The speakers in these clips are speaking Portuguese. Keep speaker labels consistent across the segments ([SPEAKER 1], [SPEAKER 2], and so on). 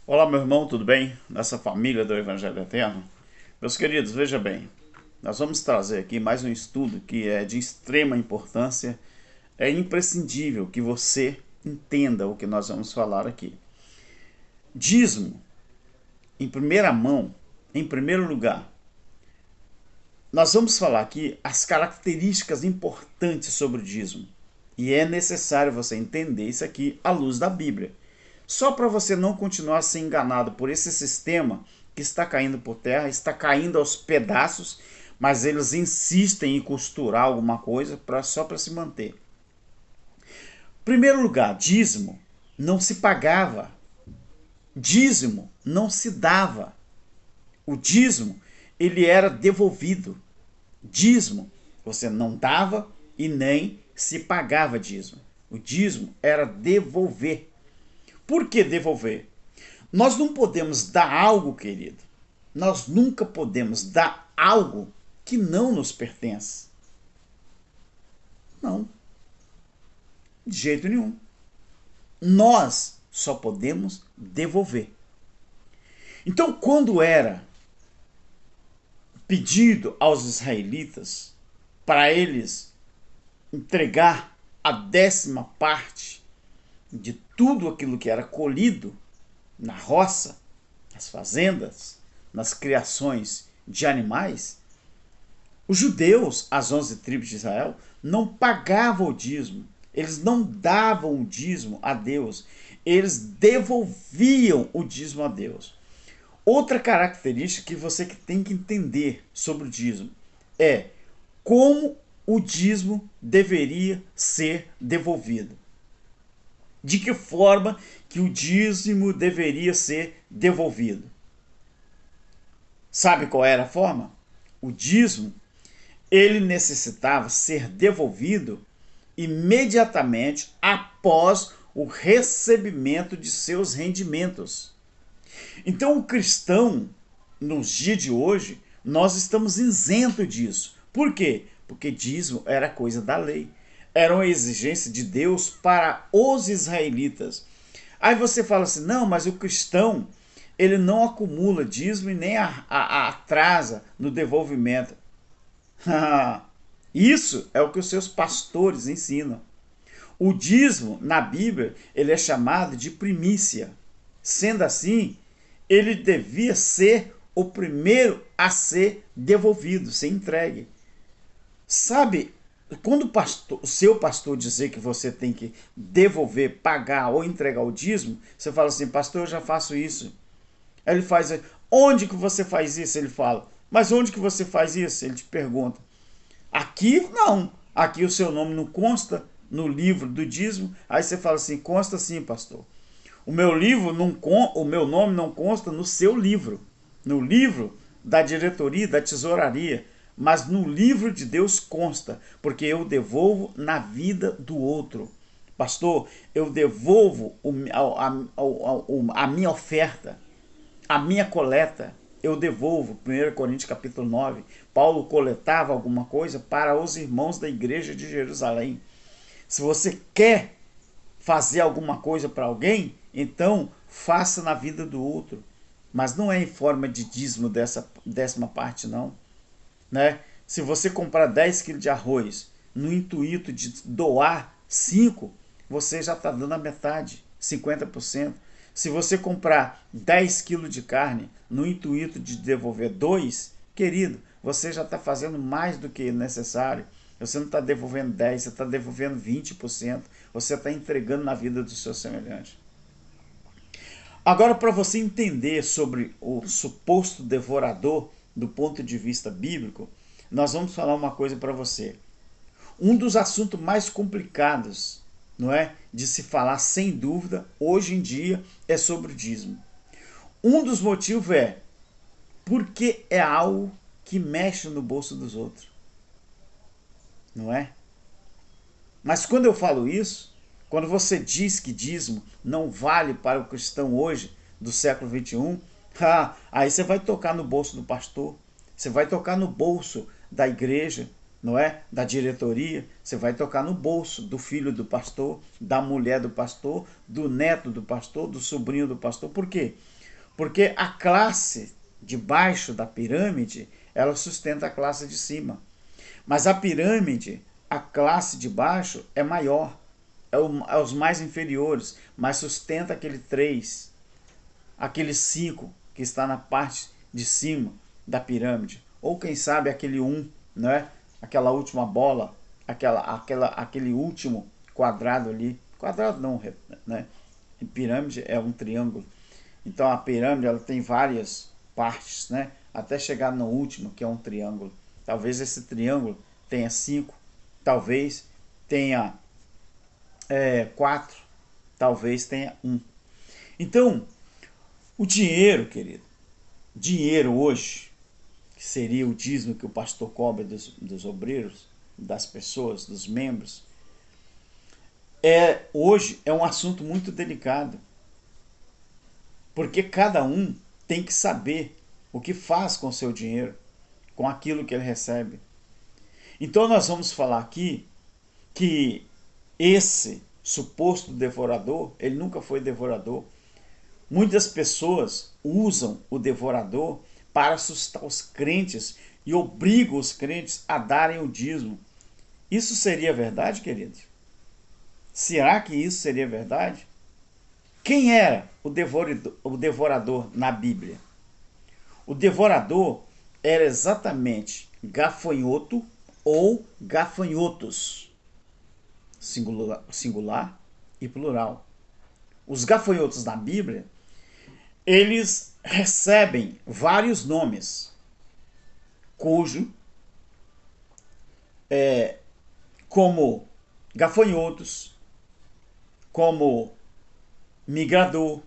[SPEAKER 1] Olá, meu irmão, tudo bem? Nessa família do Evangelho Eterno? Meus queridos, veja bem, nós vamos trazer aqui mais um estudo que é de extrema importância. É imprescindível que você entenda o que nós vamos falar aqui. Dízimo, em primeira mão, em primeiro lugar, nós vamos falar aqui as características importantes sobre o dízimo. E é necessário você entender isso aqui à luz da Bíblia. Só para você não continuar a ser enganado por esse sistema que está caindo por terra, está caindo aos pedaços, mas eles insistem em costurar alguma coisa só para se manter. Em primeiro lugar, dízimo não se pagava, dízimo não se dava. O dízimo ele era devolvido. Dízimo você não dava e nem se pagava dízimo. O dízimo era devolver. Por que devolver? Nós não podemos dar algo, querido. Nós nunca podemos dar algo que não nos pertence. Não. De jeito nenhum. Nós só podemos devolver. Então, quando era pedido aos israelitas para eles entregar a 10ª parte de tudo aquilo que era colhido na roça, nas fazendas, nas criações de animais, os judeus, as 11 tribos de Israel, não pagavam o dízimo, eles não davam o dízimo a Deus, eles devolviam o dízimo a Deus. Outra característica que você tem que entender sobre o dízimo é como o dízimo deveria ser devolvido. De que forma que o dízimo deveria ser devolvido? Sabe qual era a forma? O dízimo, ele necessitava ser devolvido imediatamente após o recebimento de seus rendimentos. Então, o cristão, nos dias de hoje, nós estamos isentos disso. Por quê? Porque dízimo era coisa da lei. Era uma exigência de Deus para os israelitas. Aí você fala assim, não, mas o cristão, ele não acumula dízimo e nem atrasa no devolvimento. Isso é o que os seus pastores ensinam. O dízimo, na Bíblia, ele é chamado de primícia. Sendo assim, ele devia ser o primeiro a ser devolvido, ser entregue. Sabe, quando o seu pastor dizer que você tem que devolver, pagar ou entregar o dízimo, você fala assim, pastor, eu já faço isso. Aí ele faz, onde que você faz isso? Ele fala, mas onde que você faz isso? Ele te pergunta. Aqui não, aqui o seu nome não consta no livro do dízimo. Aí você fala assim, consta sim, pastor. O meu livro não, o meu nome não consta no seu livro, no livro da diretoria, da tesouraria, mas no livro de Deus consta, porque eu devolvo na vida do outro. Pastor, eu devolvo a minha oferta, a minha coleta, eu devolvo. 1 Coríntios capítulo 9, Paulo coletava alguma coisa para os irmãos da igreja de Jerusalém. Se você quer fazer alguma coisa para alguém, então faça na vida do outro. Mas não é em forma de dízimo dessa 10ª parte, não. Né? Se você comprar 10 quilos de arroz no intuito de doar 5, você já está dando a metade, 50%. Se você comprar 10 quilos de carne no intuito de devolver 2, querido, você já está fazendo mais do que necessário. Você não está devolvendo 10, você está devolvendo 20%. Você está entregando na vida do seu semelhante. Agora, para você entender sobre o suposto devorador do ponto de vista bíblico, nós vamos falar uma coisa para você. Um dos assuntos mais complicados, não é, de se falar sem dúvida, hoje em dia, é sobre o dízimo. Um dos motivos é porque é algo que mexe no bolso dos outros. Não é? Mas quando eu falo isso, quando você diz que dízimo não vale para o cristão hoje, do século XXI, aí você vai tocar no bolso do pastor, você vai tocar no bolso da igreja, não é? Da diretoria, você vai tocar no bolso do filho do pastor, da mulher do pastor, do neto do pastor, do sobrinho do pastor. Por quê? Porque a classe de baixo da pirâmide, ela sustenta a classe de cima. Mas a pirâmide, a classe de baixo é maior, é os mais inferiores, mas sustenta aquele 3, aquele 5 que está na parte de cima da pirâmide. Ou quem sabe aquele 1, né? Aquela última bola, aquele último quadrado ali. Quadrado não, né? Pirâmide é um triângulo. Então a pirâmide ela tem várias partes, né? Até chegar no último, que é um triângulo. Talvez esse triângulo tenha 5, talvez tenha 4, talvez tenha 1. Então, o dinheiro, querido, dinheiro hoje, que seria o dízimo que o pastor cobra dos obreiros, das pessoas, dos membros, hoje é um assunto muito delicado. Porque cada um tem que saber o que faz com o seu dinheiro, com aquilo que ele recebe. Então nós vamos falar aqui que esse suposto devorador, ele nunca foi devorador. Muitas pessoas usam o devorador para assustar os crentes e obrigam os crentes a darem o dízimo. Isso seria verdade, querido? Será que isso seria verdade? Quem era o devorador na Bíblia? O devorador era exatamente gafanhoto ou gafanhotos, singular e plural. Os gafanhotos na Bíblia, eles recebem vários nomes, cujo como gafanhotos, como migrador,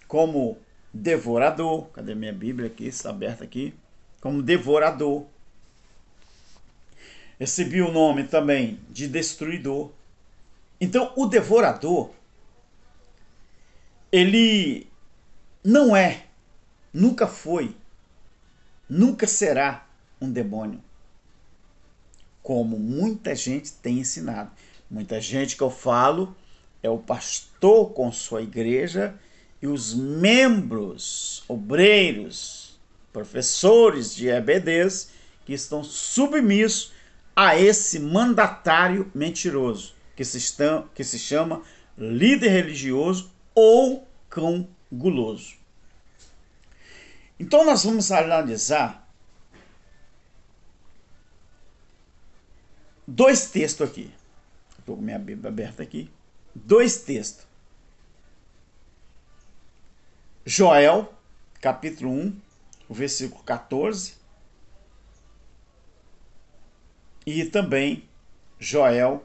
[SPEAKER 1] como devorador, cadê minha Bíblia aqui, está aberta aqui, como devorador. Recebi o nome também de destruidor. Então o devorador, ele não é, nunca foi, nunca será um demônio, como muita gente tem ensinado. Muita gente que eu falo é o pastor com sua igreja e os membros, obreiros, professores de EBDs que estão submissos a esse mandatário mentiroso que se chama líder religioso ou cão guloso. Então nós vamos analisar dois textos aqui. Estou com minha Bíblia aberta aqui. Dois textos. Joel, capítulo 1, o versículo 14. E também Joel,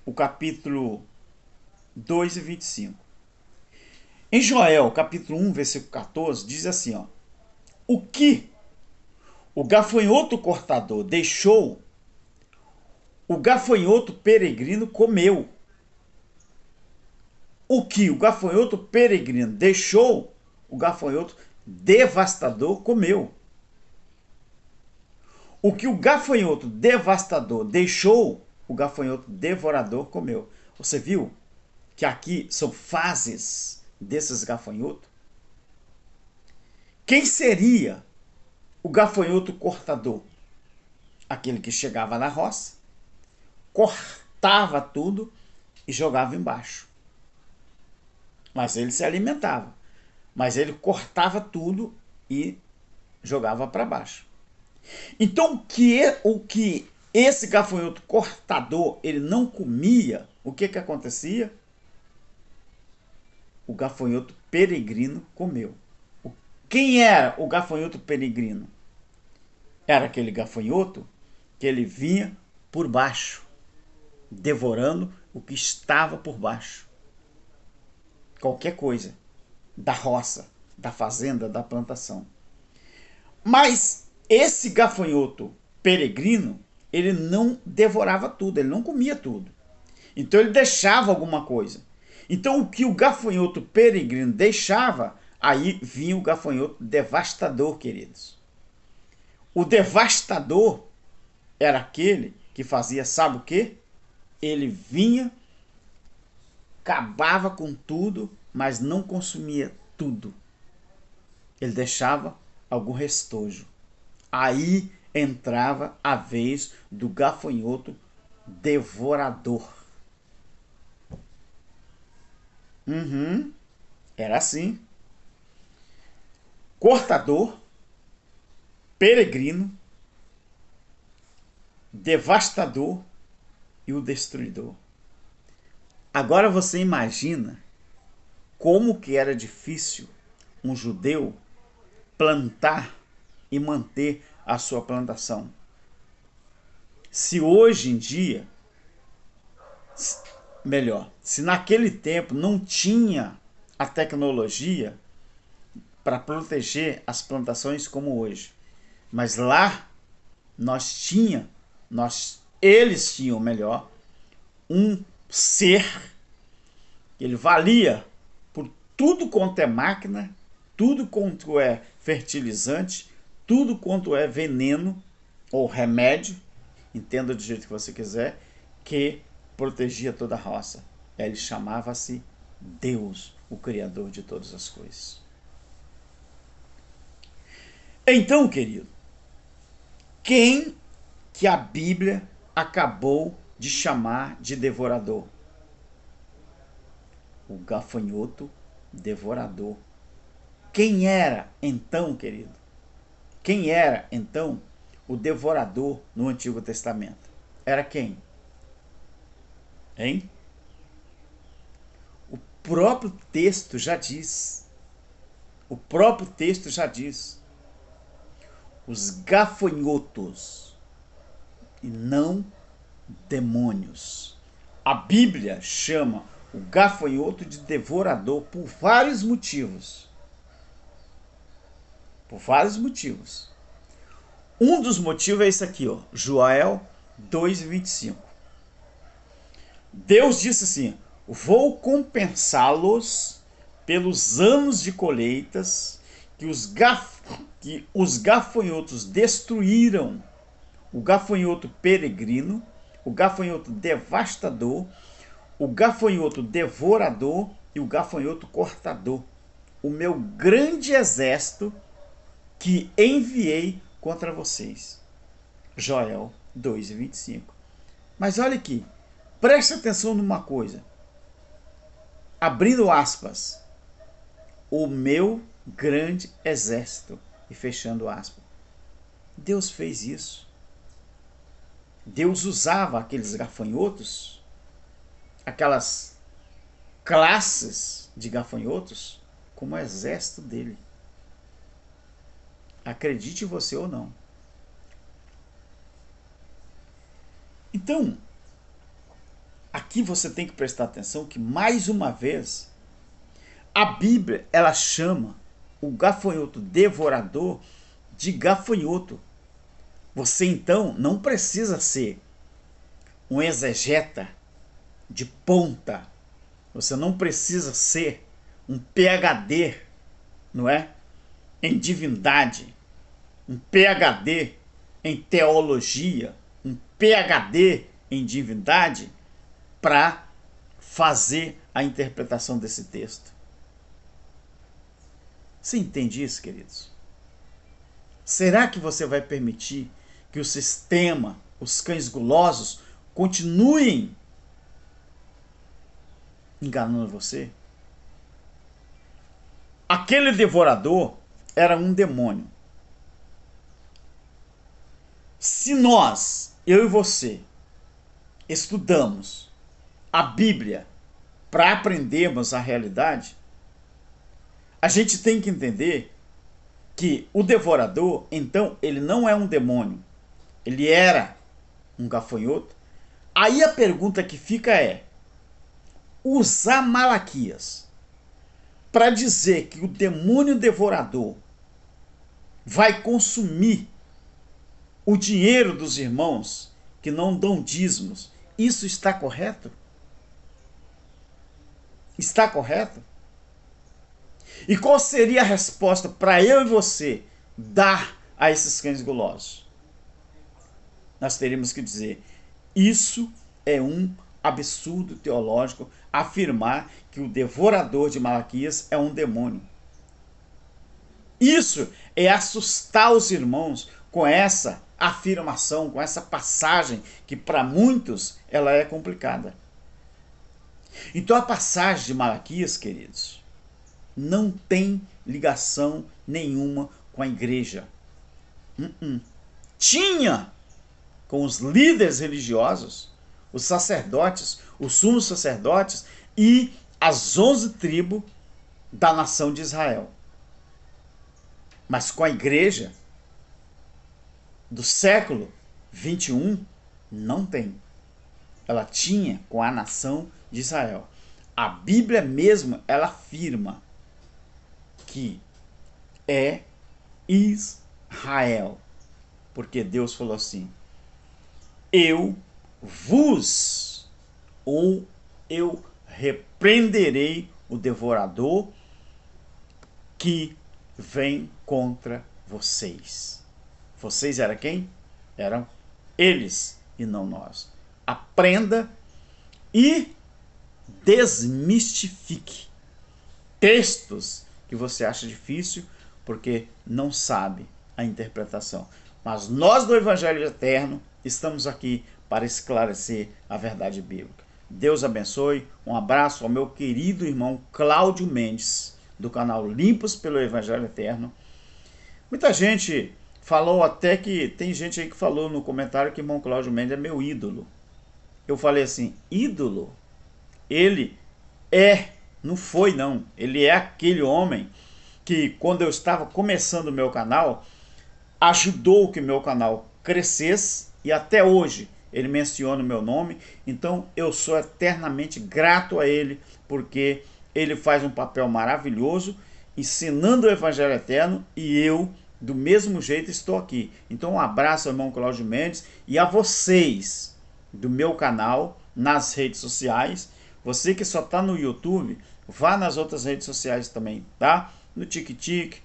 [SPEAKER 1] o capítulo 2 e 25. Em Joel, capítulo 1, versículo 14, diz assim, ó: o que o gafanhoto cortador deixou, o gafanhoto peregrino comeu. O que o gafanhoto peregrino deixou, o gafanhoto devastador comeu. O que o gafanhoto devastador deixou, o gafanhoto devorador comeu. Você viu que aqui são fases desses gafanhotos? Quem seria o gafanhoto cortador? Aquele que chegava na roça, cortava tudo e jogava embaixo. Mas ele se alimentava. Mas ele cortava tudo e jogava para baixo. Então o que esse gafanhoto cortador ele não comia, o que acontecia? O gafanhoto peregrino comeu. Quem era o gafanhoto peregrino? Era aquele gafanhoto que ele vinha por baixo, devorando o que estava por baixo. Qualquer coisa, da roça, da fazenda, da plantação. Mas esse gafanhoto peregrino, ele não devorava tudo, ele não comia tudo. Então ele deixava alguma coisa. Então o que o gafanhoto peregrino deixava, aí vinha o gafanhoto devastador, queridos. O devastador era aquele que fazia, sabe o quê? Ele vinha, acabava com tudo, mas não consumia tudo. Ele deixava algum restojo. Aí entrava a vez do gafanhoto devorador. Era assim. Cortador, peregrino, devastador e o destruidor. Agora você imagina como que era difícil um judeu plantar e manter a sua plantação. Se hoje em dia, melhor, se naquele tempo não tinha a tecnologia para proteger as plantações como hoje, mas lá eles tinham melhor, um ser que ele valia por tudo quanto é máquina, tudo quanto é fertilizante, tudo quanto é veneno ou remédio, entenda do jeito que você quiser, que protegia toda a raça. Ele chamava-se Deus, o Criador de todas as coisas. Então, querido, quem que a Bíblia acabou de chamar de devorador? O gafanhoto devorador. Quem era então, querido? Quem era então o devorador no Antigo Testamento? Era quem? Hein? O próprio texto já diz. O próprio texto já diz. Os gafanhotos e não demônios. A Bíblia chama o gafanhoto de devorador por vários motivos. Por vários motivos. Um dos motivos é esse aqui, ó, Joel 2:25. Deus disse assim: vou compensá-los pelos anos de colheitas que os gafanhotos destruíram. O gafanhoto peregrino, o gafanhoto devastador, o gafanhoto devorador e o gafanhoto cortador. O meu grande exército que enviei contra vocês. Joel 2:25. Mas olha aqui, preste atenção numa coisa. Abrindo aspas. O meu grande exército. E fechando aspas. Deus fez isso. Deus usava aqueles gafanhotos, aquelas classes de gafanhotos, como exército dele. Acredite você ou não. Então, aqui você tem que prestar atenção que, mais uma vez, a Bíblia, ela chama o gafanhoto devorador de gafanhoto. Você, então, não precisa ser um exegeta de ponta. Você não precisa ser um PhD, não é? Em divindade, um PhD em teologia, um PhD em divindade para fazer a interpretação desse texto. Você entende isso, queridos? Será que você vai permitir que o sistema, os cães gulosos, continuem enganando você? Aquele devorador era um demônio. Se nós, eu e você, estudamos a Bíblia para aprendermos a realidade, a gente tem que entender que o devorador, então, ele não é um demônio. Ele era um gafanhoto. Aí a pergunta que fica é: usar Malaquias para dizer que o demônio devorador vai consumir o dinheiro dos irmãos que não dão dízimos, isso está correto? Está correto? E qual seria a resposta para eu e você dar a esses cães gulosos? Nós teríamos que dizer: Isso é um absurdo teológico afirmar que o devorador de Malaquias é um demônio. Isso é assustar os irmãos com essa afirmação, com essa passagem que para muitos ela é complicada. Então a passagem de Malaquias, queridos, não tem ligação nenhuma com a igreja. Tinha com os líderes religiosos, os sacerdotes, os sumos sacerdotes e as 11 tribos da nação de Israel. Mas com a igreja do século 21, não tem. Ela tinha com a nação de Israel. A Bíblia mesmo, ela afirma que é Israel. Porque Deus falou assim: eu vos, ou eu repreenderei o devorador que vem contra vocês. Vocês eram quem? Eram eles e não nós. Aprenda e desmistifique textos que você acha difícil porque não sabe a interpretação. Mas nós do Evangelho Eterno estamos aqui para esclarecer a verdade bíblica. Deus abençoe. Um abraço ao meu querido irmão Cláudio Mendes, do canal Limpos pelo Evangelho Eterno. Muita gente falou, até que tem gente aí que falou no comentário que o irmão Cláudio Mendes é meu ídolo. Eu falei assim, ídolo? Ele não foi não, ele é aquele homem que quando eu estava começando o meu canal, ajudou que o meu canal crescesse e até hoje ele menciona o meu nome. Então eu sou eternamente grato a ele, porque ele faz um papel maravilhoso ensinando o Evangelho Eterno e eu do mesmo jeito estou aqui. Então um abraço ao irmão Cláudio Mendes e a vocês do meu canal nas redes sociais. Você que só está no YouTube, vá nas outras redes sociais também, tá? No TikTok,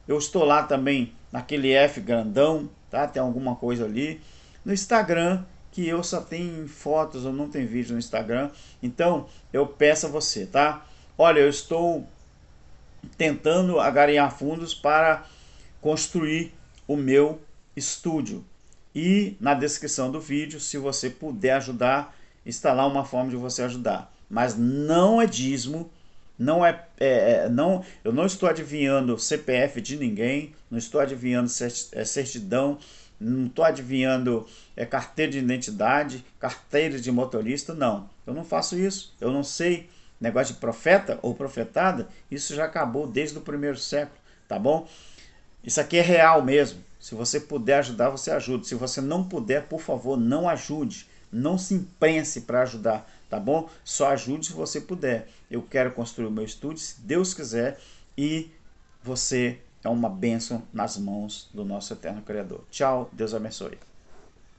[SPEAKER 1] eu estou lá também naquele F grandão, tá? Tem alguma coisa ali. No Instagram, que eu só tenho fotos, eu não tenho vídeo no Instagram. Então, eu peço a você, tá? Olha, eu estou tentando angariar fundos para construir o meu estúdio. E na descrição do vídeo, se você puder ajudar, está lá uma forma de você ajudar. Mas não é dízimo, eu não estou adivinhando CPF de ninguém, não estou adivinhando certidão, não estou adivinhando carteira de identidade, carteira de motorista, não. Eu não faço isso, eu não sei. Negócio de profeta ou profetada, isso já acabou desde o primeiro século, tá bom? Isso aqui é real mesmo. Se você puder ajudar, você ajuda. Se você não puder, por favor, não ajude. Não se impresse para ajudar, tá bom? Só ajude se você puder. Eu quero construir o meu estúdio, se Deus quiser, e você é uma bênção nas mãos do nosso eterno Criador. Tchau, Deus abençoe.